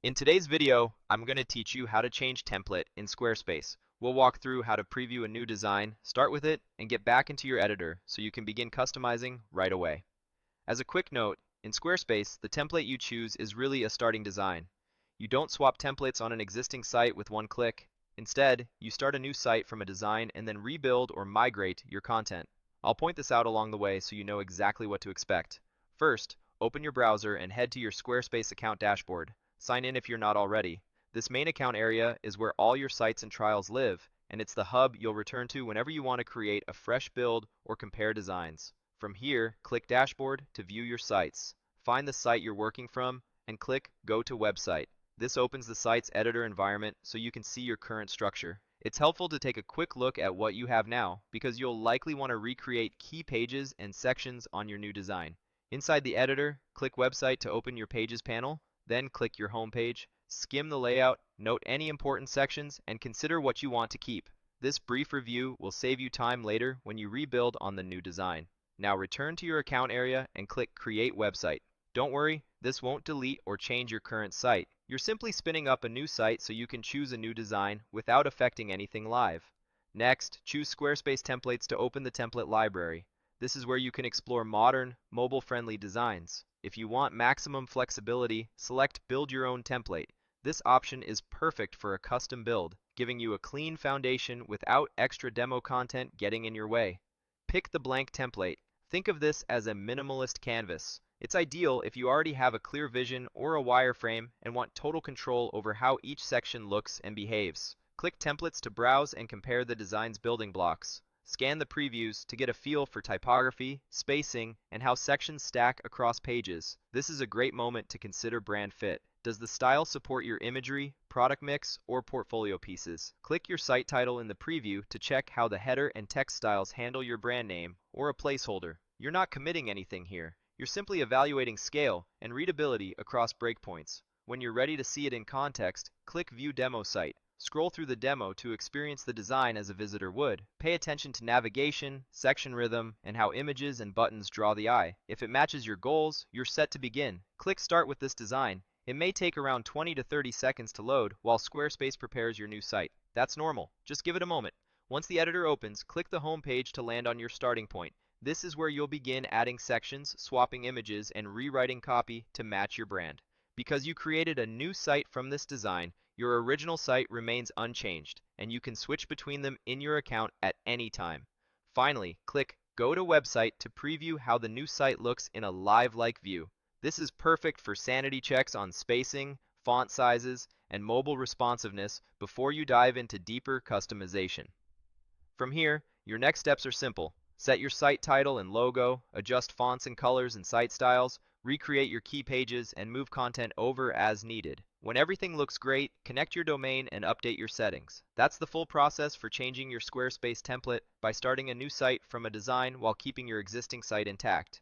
In today's video, I'm going to teach you how to change template in Squarespace. We'll walk through how to preview a new design, start with it, and get back into your editor so you can begin customizing right away. As a quick note, in Squarespace, the template you choose is really a starting design. You don't swap templates on an existing site with one click. Instead, you start a new site from a design and then rebuild or migrate your content. I'll point this out along the way so you know exactly what to expect. First, open your browser and head to your Squarespace account dashboard. Sign in if you're not already. This main account area is where all your sites and trials live, and it's the hub you'll return to whenever you want to create a fresh build or compare designs. From here, click Dashboard to view your sites. Find the site you're working from and click Go to Website. This opens the site's editor environment so you can see your current structure. It's helpful to take a quick look at what you have now because you'll likely want to recreate key pages and sections on your new design. Inside the editor, click Website to open your Pages panel, then click your home page, skim the layout, note any important sections, and consider what you want to keep. This brief review will save you time later when you rebuild on the new design. Now return to your account area and click Create Website. Don't worry, this won't delete or change your current site. You're simply spinning up a new site so you can choose a new design without affecting anything live. Next, choose Squarespace templates to open the template library. This is where you can explore modern, mobile-friendly designs. If you want maximum flexibility, select Build Your Own Template. This option is perfect for a custom build, giving you a clean foundation without extra demo content getting in your way. Pick the blank template. Think of this as a minimalist canvas. It's ideal if you already have a clear vision or a wireframe and want total control over how each section looks and behaves. Click Templates to browse and compare the design's building blocks. Scan the previews to get a feel for typography, spacing, and how sections stack across pages. This is a great moment to consider brand fit. Does the style support your imagery, product mix, or portfolio pieces? Click your site title in the preview to check how the header and text styles handle your brand name or a placeholder. You're not committing anything here. You're simply evaluating scale and readability across breakpoints. When you're ready to see it in context, click View Demo Site. Scroll through the demo to experience the design as a visitor would. Pay attention to navigation, section rhythm, and how images and buttons draw the eye. If it matches your goals, you're set to begin. Click Start with this design. It may take around 20 to 30 seconds to load while Squarespace prepares your new site. That's normal. Just give it a moment. Once the editor opens, click the home page to land on your starting point. This is where you'll begin adding sections, swapping images, and rewriting copy to match your brand. Because you created a new site from this design, your original site remains unchanged, and you can switch between them in your account at any time. Finally, click Go to Website to preview how the new site looks in a live-like view. This is perfect for sanity checks on spacing, font sizes, and mobile responsiveness before you dive into deeper customization. From here, your next steps are simple. Set your site title and logo, adjust fonts and colors and site styles, recreate your key pages, and move content over as needed. When everything looks great, connect your domain and update your settings. That's the full process for changing your Squarespace template by starting a new site from a design while keeping your existing site intact.